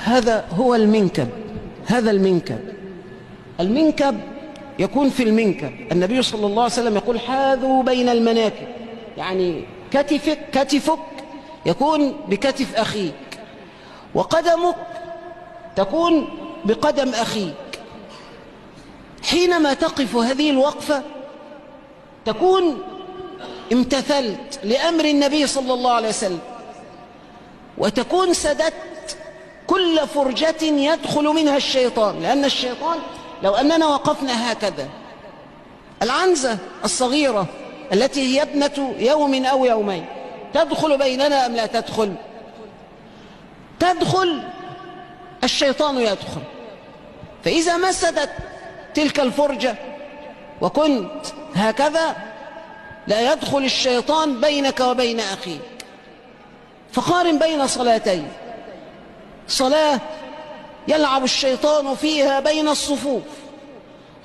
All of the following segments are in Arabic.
هذا هو المنكب. هذا المنكب يكون في المنكب. النبي صلى الله عليه وسلم يقول حاذوا بين المناكب، يعني كتفك يكون بكتف أخيك، وقدمك تكون بقدم أخيك. حينما تقف هذه الوقفة تكون امتثلت لأمر النبي صلى الله عليه وسلم، وتكون سددت كل فرجة يدخل منها الشيطان. لأن الشيطان لو أننا وقفنا هكذا، العنزة الصغيرة التي هي ابنة يوم أو يومين تدخل بيننا أم لا تدخل؟ تدخل، الشيطان يدخل. فإذا ما سدت تلك الفرجة وكنت هكذا لا يدخل الشيطان بينك وبين أخيك. فقارن بين صلاتين: صلاة يلعب الشيطان فيها بين الصفوف،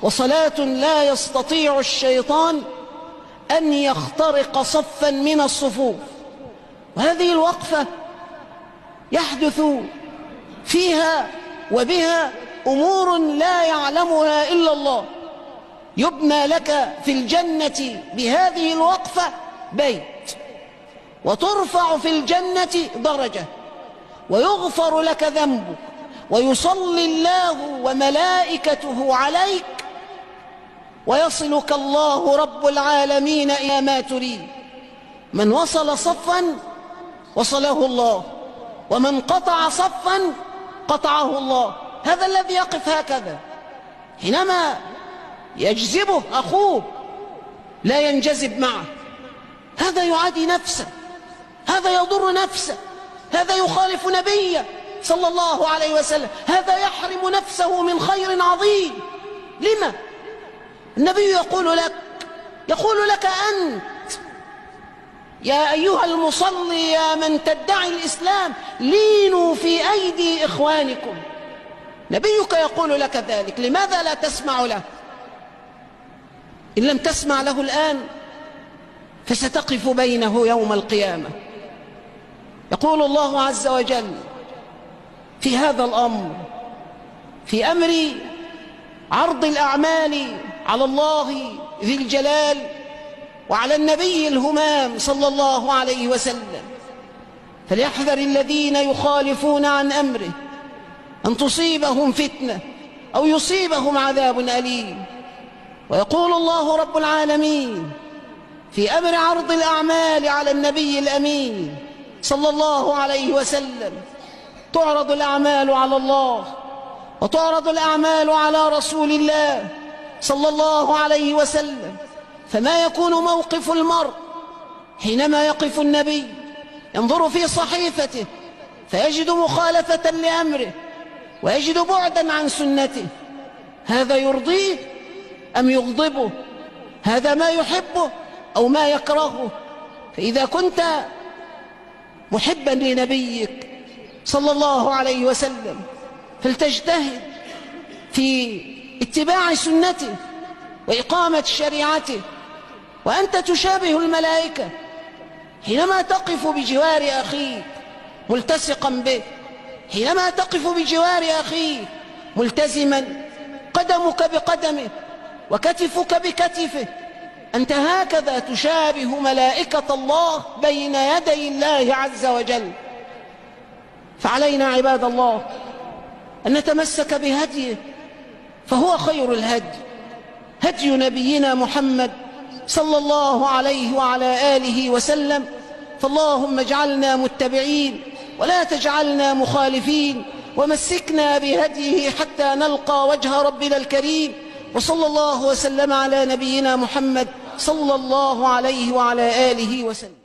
وصلاة لا يستطيع الشيطان أن يخترق صفا من الصفوف. وهذه الوقفة يحدث فيها وبها أمور لا يعلمها إلا الله. يبنى لك في الجنة بهذه الوقفة بيت، وترفع في الجنة درجة، ويغفر لك ذنبك، ويصلي الله وملائكته عليك، ويصلك الله رب العالمين إلى ما تريد. من وصل صفا وصله الله، ومن قطع صفا قطعه الله. هذا الذي يقف هكذا حينما يجذبه أخوه لا ينجذب معه، هذا يعادي نفسه، هذا يضر نفسه، هذا يخالف نبيه صلى الله عليه وسلم، هذا يحرم نفسه من خير عظيم. لما؟ النبي يقول لك أنت يا أيها المصلي يا من تدعي الإسلام لينوا في أيدي إخوانكم. نبيك يقول لك ذلك، لماذا لا تسمع له؟ إن لم تسمع له الآن فستقف بينه يوم القيامة. يقول الله عز وجل في هذا الأمر، في أمر عرض الأعمال على الله ذي الجلال وعلى النبي الهمام صلى الله عليه وسلم: فليحذر الذين يخالفون عن أمره أن تصيبهم فتنة أو يصيبهم عذاب أليم. ويقول الله رب العالمين في أمر عرض الأعمال على النبي الأمين صلى الله عليه وسلم: تعرض الأعمال على الله، وتعرض الأعمال على رسول الله صلى الله عليه وسلم. فما يكون موقف المرء حينما يقف النبي ينظر في صحيفته فيجد مخالفة لأمره ويجد بعدا عن سنته، هذا يرضيه أم يغضبه؟ هذا ما يحبه أو ما يكرهه؟ فإذا كنت محبا لنبيك صلى الله عليه وسلم فلتجتهد في اتباع سنته وإقامة شريعته، وأنت تشابه الملائكة حينما تقف بجوار أخيك ملتصقا به، حينما تقف بجوار أخيك ملتزما قدمك بقدمه وكتفك بكتفه، أنت هكذا تشابه ملائكة الله بين يدي الله عز وجل. فعلينا عباد الله أن نتمسك بهديه، فهو خير الهدي هدي نبينا محمد صلى الله عليه وعلى آله وسلم. فاللهم اجعلنا متبعين ولا تجعلنا مخالفين، ومسكنا بهديه حتى نلقى وجه ربنا الكريم. وصلى الله وسلم على نبينا محمد صلى الله عليه وعلى آله وسلم.